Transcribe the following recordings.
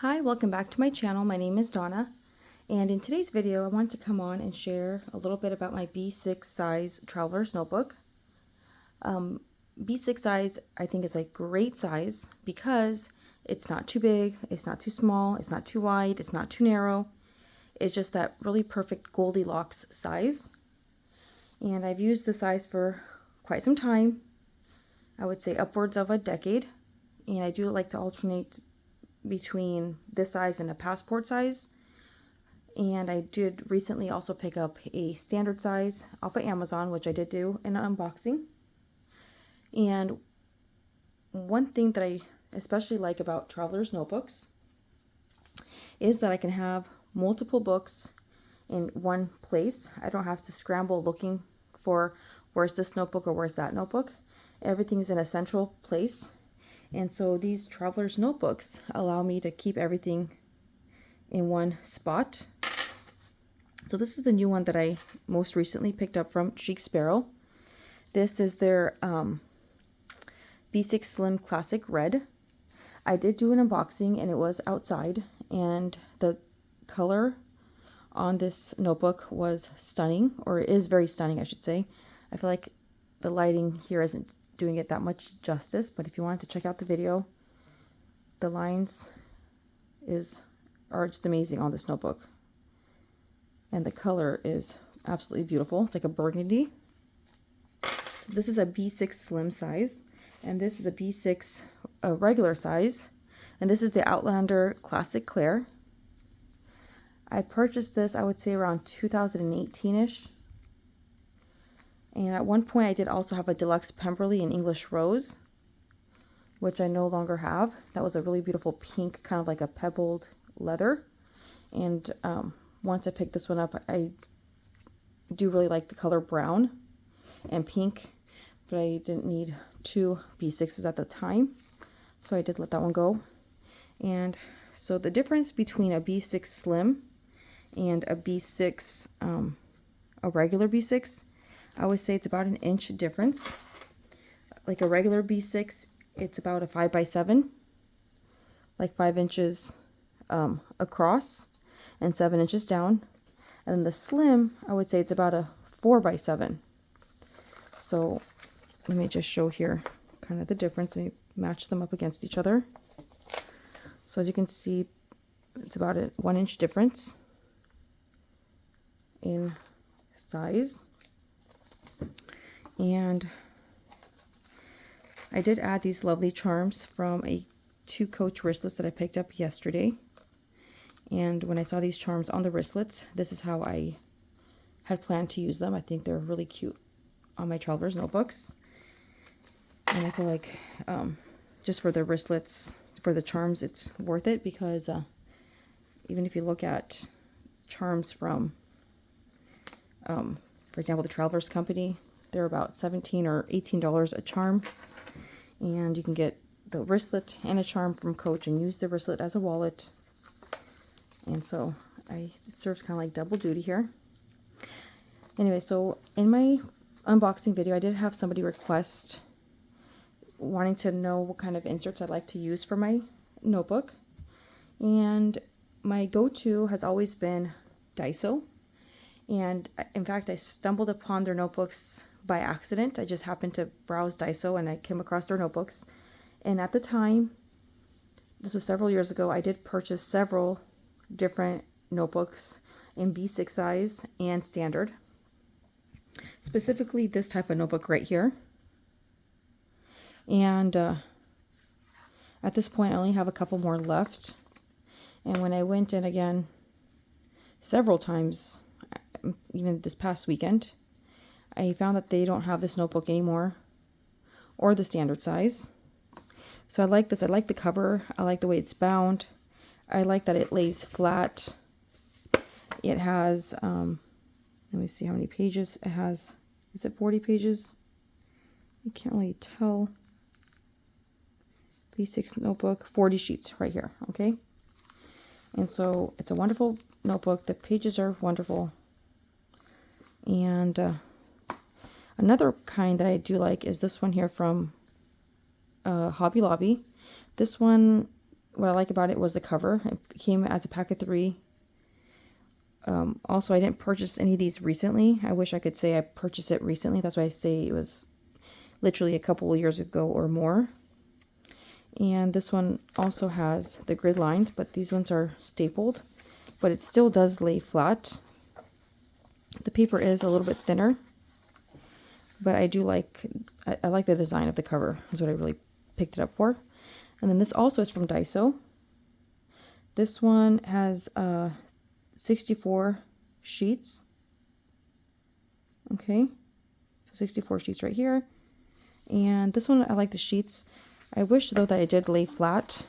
Hi, welcome back to my channel. My name is Donna, and in today's video I want to come on and share a little bit about my B6 size traveler's notebook. B6 size I think is a great size because it's not too big, it's not too small, it's not too wide, it's not too narrow. It's just that really perfect Goldilocks size. And I've used the size for quite some time. I would say upwards of a decade. And I do like to alternate between this size and a passport size. And I did recently also pick up a standard size off of Amazon, which I did do an unboxing. And one thing that I especially like about traveler's notebooks is that I can have multiple books in one place. I don't have to scramble looking for where's this notebook or where's that notebook. Everything's in a central place. And so these traveler's notebooks allow me to keep everything in one spot. So this is the new one that I most recently picked up from Chic Sparrow. This is their B6 Slim Classic Red. I did do an unboxing and it was outside, and the color on this notebook was stunning, or is very stunning, I should say. I feel like the lighting here isn't doing it that much justice, but if you wanted to check out the video, the lines are just amazing on this notebook, and the color is absolutely beautiful. It's like a burgundy. So this is a B6 slim size, and this is a B6 regular size, and this is the Outlander Classic Claire. I purchased this, I would say, around 2018-ish. And at one point I did also have a deluxe Pemberley in English Rose, which I no longer have. That was a really beautiful pink, kind of like a pebbled leather. And once I picked this one up, I do really like the color brown and pink, but I didn't need two B6s at the time, so I did let that one go. And so the difference between a B6 Slim and a B6, a regular B6, I would say it's about an inch difference. Like a regular B6, it's about a 5x7, like 5 inches across and 7 inches down. And then the Slim, I would say it's about a 4x7. So let me just show here kind of the difference. Let me match them up against each other. So as you can see, it's about a 1 inch difference in size. And I did add these lovely charms from a 2-coach wristlets that I picked up yesterday. And when I saw these charms on the wristlets, this is how I had planned to use them. I think they're really cute on my traveler's notebooks. And I feel like just for the wristlets, for the charms, it's worth it, because even if you look at charms from, for example, the Travelers Company, they're about $17 or $18 a charm, and you can get the wristlet and a charm from Coach and use the wristlet as a wallet. And so it serves kind of like double duty here. Anyway, so in my unboxing video, I did have somebody request wanting to know what kind of inserts I'd like to use for my notebook, and my go-to has always been Daiso. And in fact, I stumbled upon their notebooks by accident. I just happened to browse Daiso and I came across their notebooks. And at the time, this was several years ago, I did purchase several different notebooks in B6 size and standard. Specifically this type of notebook right here. And at this point I only have a couple more left. And when I went in again several times, even this past weekend, I found that they don't have this notebook anymore, or the standard size. So I like this. I like the cover. I like the way it's bound. I like that it lays flat. It has, let me see how many pages it has. Is it 40 pages? You can't really tell. B6 notebook, 40 sheets right here, okay? And so it's a wonderful notebook. The pages are wonderful. And another kind that I do like is this one here from Hobby Lobby. This one what I like about it was the cover. It came as a pack of 3. Also, I didn't purchase any of these recently. I wish I could say I purchased it recently. That's why I say it was literally a couple of years ago or more. And this one also has the grid lines, but these ones are stapled, but it still does lay flat. The paper is a little bit thinner, but I do like, I like the design of the cover is what I really picked it up for. And then this also is from Daiso. This one has 64 sheets. Okay, so 64 sheets right here. And this one, I like the sheets. I wish though that it did lay flat.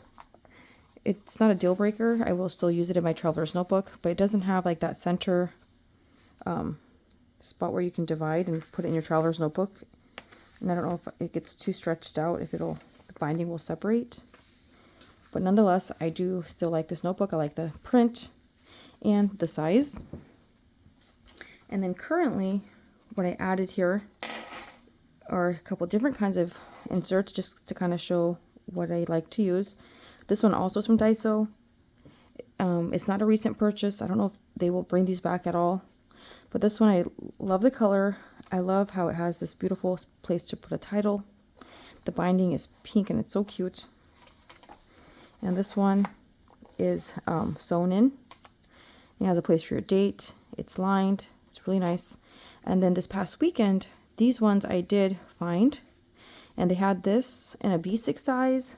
It's not a deal breaker. I will still use it in my traveler's notebook, but it doesn't have like that center spot where you can divide and put it in your traveler's notebook. And I don't know if it gets too stretched out, if the binding will separate. But nonetheless, I do still like this notebook. I like the print and the size. And then currently, what I added here are a couple different kinds of inserts just to kind of show what I like to use. This one also is from Daiso. It's not a recent purchase. I don't know if they will bring these back at all. But this one, I love the color. I love how it has this beautiful place to put a title. The binding is pink and it's so cute. And this one is sewn in. It has a place for your date. It's lined. It's really nice. And then this past weekend, these ones I did find. And they had this in a B6 size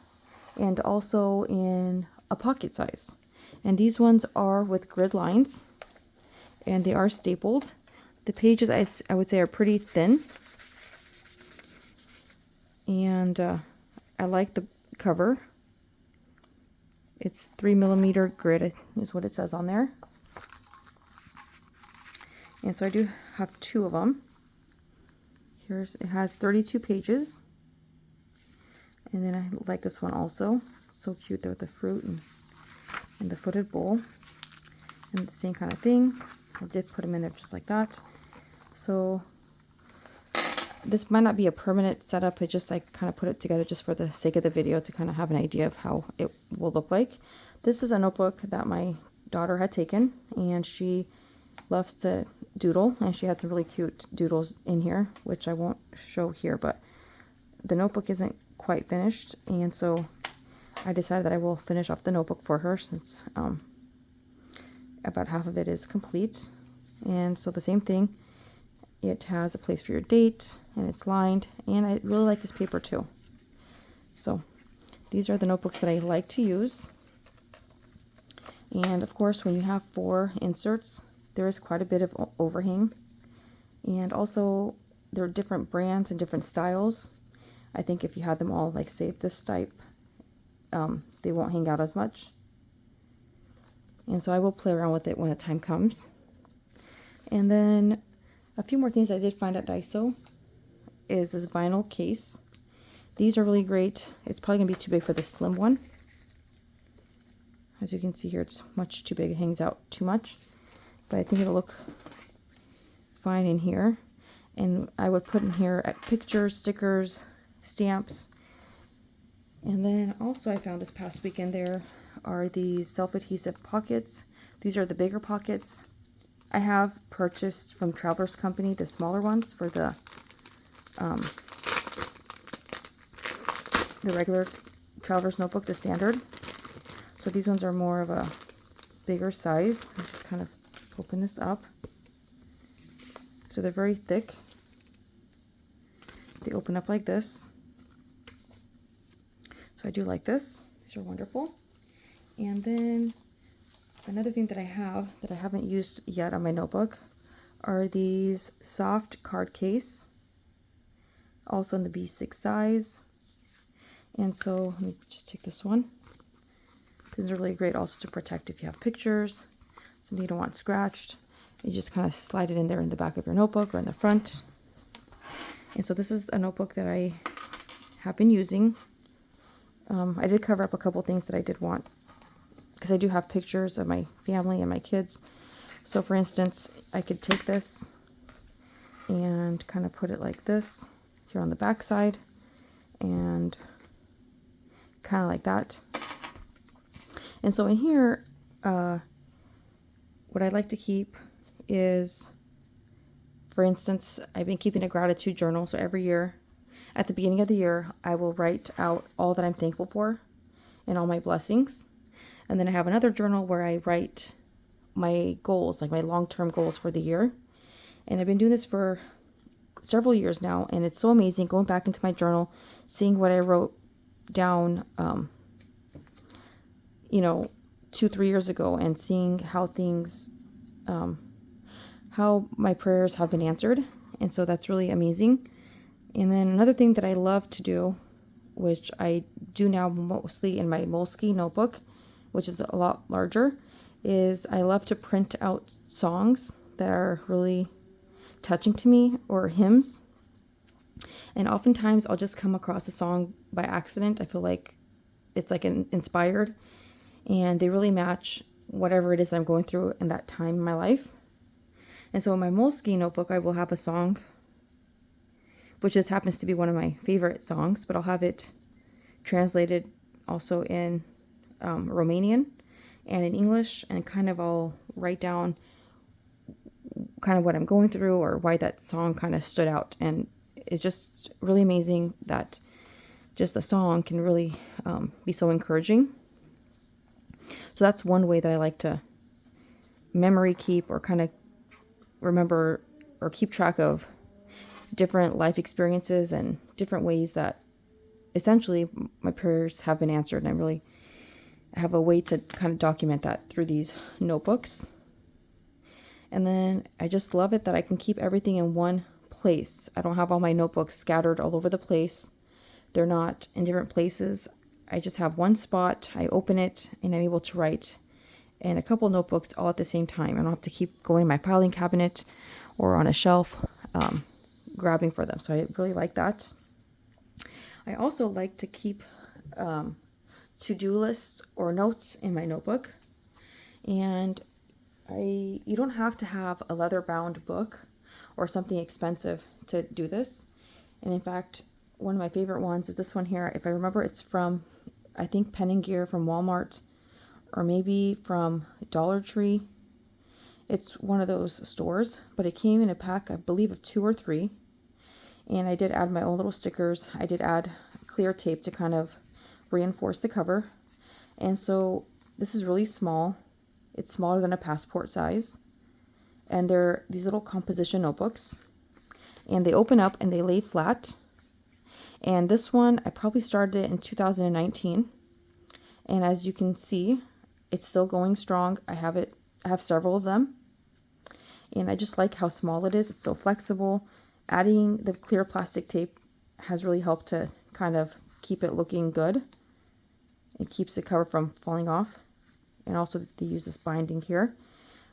and also in a pocket size. And these ones are with grid lines. And they are stapled. The pages, I would say, are pretty thin. And I like the cover. It's 3mm grid is what it says on there. And so I do have 2 of them. It has 32 pages. And then I like this one also. It's so cute there with the fruit and the footed bowl. And the same kind of thing. I did put them in there just like that. So this might not be a permanent setup. I kind of put it together just for the sake of the video to kind of have an idea of how it will look like. This is a notebook that my daughter had taken, and she loves to doodle, and she had some really cute doodles in here, which I won't show here, but the notebook isn't quite finished, and so I decided that I will finish off the notebook for her since about half of it is complete. And so the same thing, it has a place for your date and it's lined, and I really like this paper too. So these are the notebooks that I like to use. And of course, when you have 4 inserts, there is quite a bit of overhang, and also there are different brands and different styles. I think if you had them all, like say this type, they won't hang out as much. And so I will play around with it when the time comes. And then a few more things I did find at Daiso is this vinyl case. These are really great. It's probably going to be too big for the slim one. As you can see here, it's much too big. It hangs out too much. But I think it'll look fine in here. And I would put in here pictures, stickers, stamps. And then also I found this past weekend there are these self-adhesive pockets. These are the bigger pockets. I have purchased from Traveler's Company the smaller ones for the regular Traveler's notebook, the standard. So these ones are more of a bigger size. I'll just kind of open this up. So they're very thick. They open up like this. So I do like this. These are wonderful. And then another thing that I haven't used yet on my notebook are these soft card case, also in the B6 size. And so let me just take this one. These are really great also to protect if you have pictures, something you don't want scratched. You just kind of slide it in there in the back of your notebook or in the front. And so this is a notebook that I have been using. I did cover up a couple things that I did want, because I do have pictures of my family and my kids. So for instance, I could take this and kind of put it like this here on the back side, and kind of like that. And so in here, what I like to keep is, for instance, I've been keeping a gratitude journal. So every year, at the beginning of the year, I will write out all that I'm thankful for and all my blessings. And then I have another journal where I write my goals, like my long-term goals for the year. And I've been doing this for several years now, and it's so amazing going back into my journal, seeing what I wrote down, 2-3 years ago, and seeing how things, how my prayers have been answered. And so that's really amazing. And then another thing that I love to do, which I do now mostly in my Moleskine notebook, which is a lot larger, is I love to print out songs that are really touching to me, or hymns. And oftentimes I'll just come across a song by accident. I feel like it's like inspired, and they really match whatever it is that I'm going through in that time in my life. And so in my Moleskine notebook, I will have a song, which just happens to be one of my favorite songs, but I'll have it translated also in Romanian and in English, and kind of I'll write down kind of what I'm going through or why that song kind of stood out. And it's just really amazing that just a song can really be so encouraging. So that's one way that I like to memory keep, or kind of remember or keep track of different life experiences and different ways that essentially my prayers have been answered. And I really have a way to kind of document that through these notebooks. And then I just love it that I can keep everything in one place. I don't have all my notebooks scattered all over the place. They're not in different places. I just have one spot. I open it and I'm able to write in a couple notebooks all at the same time. I don't have to keep going in my filing cabinet or on a shelf grabbing for them. So I really like that. I also like to keep to-do lists or notes in my notebook. And you don't have to have a leather-bound book or something expensive to do this. And in fact, one of my favorite ones is this one here. If I remember, it's from, I think, Pen & Gear from Walmart, or maybe from Dollar Tree. It's one of those stores, but it came in a pack, I believe, of 2 or 3. And I did add my own little stickers. I did add clear tape to kind of reinforce the cover. And so this is really small. It's smaller than a passport size. And they're these little composition notebooks. And they open up and they lay flat. And this one, I probably started it in 2019. And as you can see, it's still going strong. I have several of them. And I just like how small it is. It's so flexible. Adding the clear plastic tape has really helped to kind of keep it looking good. It keeps the cover from falling off. And also they use this binding here.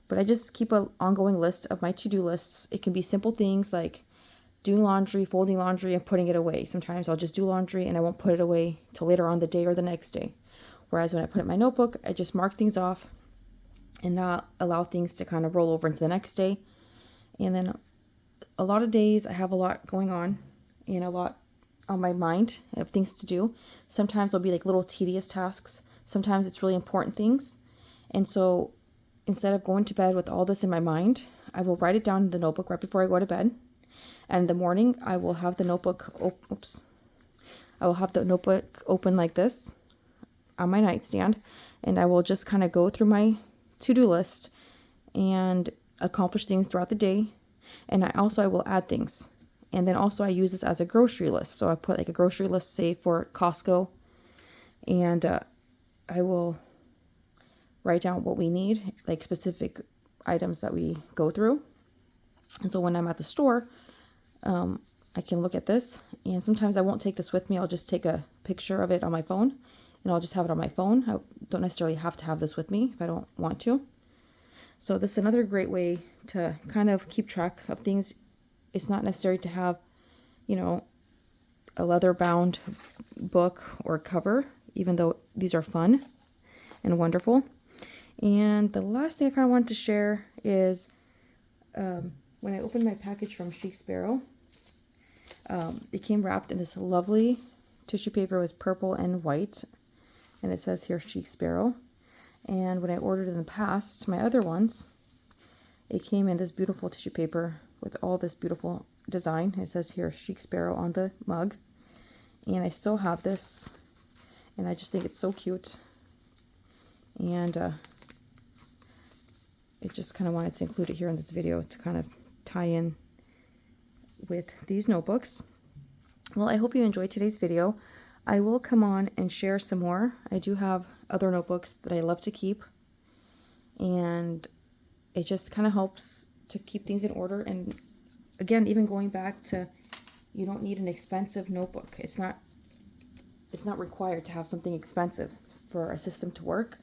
But I just keep an ongoing list of my to-do lists. It can be simple things like doing laundry, folding laundry, and putting it away. Sometimes I'll just do laundry and I won't put it away till later on the day or the next day. Whereas when I put it in my notebook, I just mark things off and not allow things to kind of roll over into the next day. And then a lot of days I have a lot going on and a lot on my mind of things to do. Sometimes there'll be like little tedious tasks. Sometimes it's really important things. And so instead of going to bed with all this in my mind, I will write it down in the notebook right before I go to bed. And in the morning, I will have the notebook, I will have the notebook open like this on my nightstand. And I will just kind of go through my to-do list and accomplish things throughout the day. And I will add things. And then also I use this as a grocery list. So I put like a grocery list, say for Costco, and I will write down what we need, like specific items that we go through. And so when I'm at the store, I can look at this, and sometimes I won't take this with me. I'll just take a picture of it on my phone, and I'll just have it on my phone. I don't necessarily have to have this with me if I don't want to. So this is another great way to kind of keep track of things. It's not necessary to have, a leather-bound book or cover, even though these are fun and wonderful. And the last thing I kind of wanted to share is when I opened my package from Chic Sparrow, it came wrapped in this lovely tissue paper with purple and white, and it says here Chic Sparrow. And when I ordered in the past, my other ones, it came in this beautiful tissue paper with all this beautiful design. It says here Chic Sparrow on the mug. And I still have this, and I just think it's so cute. And I just kind of wanted to include it here in this video to kind of tie in with these notebooks. Well, I hope you enjoyed today's video. I will come on and share some more. I do have other notebooks that I love to keep, and it just kind of helps to keep things in order. And again, even going back to, you don't need an expensive notebook. It's not required to have something expensive for a system to work.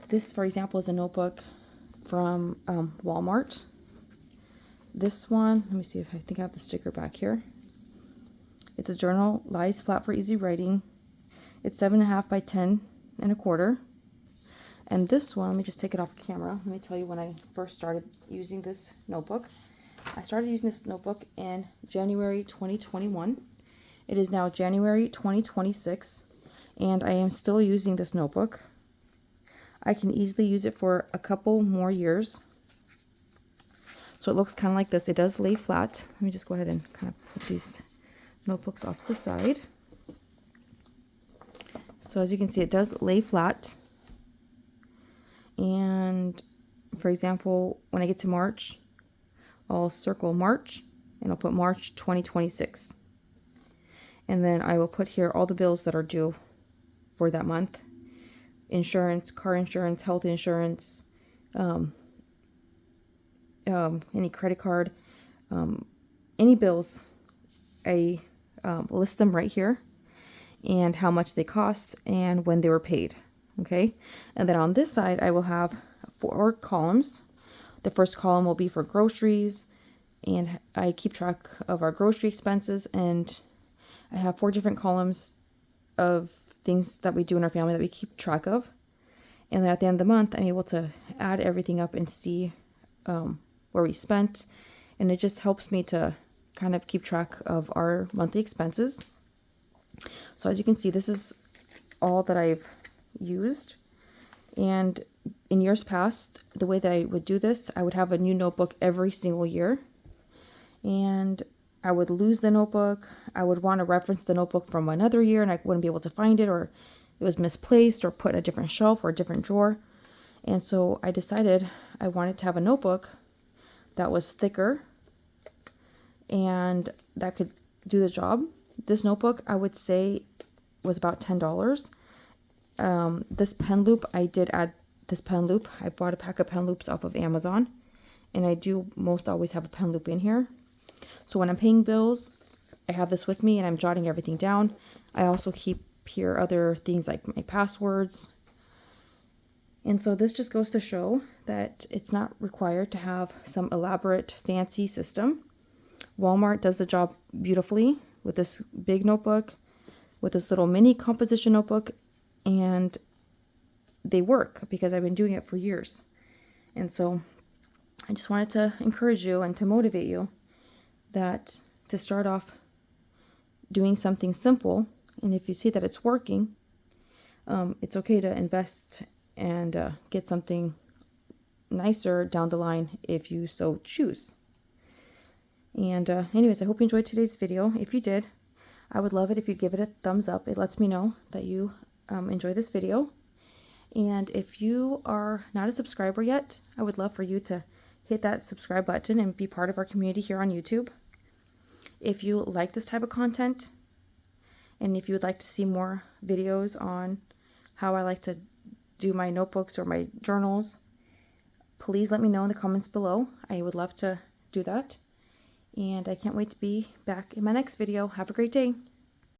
This, for example, is a notebook from Walmart. This one, let me see if I think I have the sticker back here. It's a journal, lies flat for easy writing. It's 7.5 by 10.25. And this one, let me just take it off camera. Let me tell you when I first started using this notebook. I started using this notebook in January 2021. It is now January 2026, and I am still using this notebook. I can easily use it for a couple more years. So it looks kind of like this. It does lay flat. Let me just go ahead and kind of put these notebooks off to the side. So as you can see, it does lay flat. And for example, when I get to March, I'll circle March and I'll put March 2026. And then I will put here all the bills that are due for that month. Insurance, car insurance, health insurance, any credit card, any bills. I list them right here and how much they cost and when they were paid. Okay, and then on this side I will have 4 columns. The first column will be for groceries, and I keep track of our grocery expenses, and I have 4 different columns of things that we do in our family that we keep track of. And then at the end of the month, I'm able to add everything up and see where we spent, and it just helps me to kind of keep track of our monthly expenses. So as you can see, this is all that I've used. And in years past, the way that I would do this, I would have a new notebook every single year, and I would lose the notebook. I would want to reference the notebook from another year, and I wouldn't be able to find it, or it was misplaced or put in a different shelf or a different drawer. And so I decided I wanted to have a notebook that was thicker and that could do the job. This notebook, I would say, was about $10. This pen loop, I did add this pen loop. I bought a pack of pen loops off of Amazon, and I do most always have a pen loop in here. So when I'm paying bills, I have this with me and I'm jotting everything down. I also keep here other things like my passwords. And so this just goes to show that it's not required to have some elaborate fancy system. Walmart does the job beautifully with this big notebook, with this little mini composition notebook, and they work because I've been doing it for years. And so I just wanted to encourage you and to motivate you that to start off doing something simple, and if you see that it's working, it's okay to invest and get something nicer down the line if you so choose. And anyways, I hope you enjoyed today's video. If you did, I would love it if you'd give it a thumbs up. It lets me know that you enjoy this video. And if you are not a subscriber yet, I would love for you to hit that subscribe button and be part of our community here on YouTube. If you like this type of content, and if you would like to see more videos on how I like to do my notebooks or my journals, please let me know in the comments below. I would love to do that. And I can't wait to be back in my next video. Have a great day.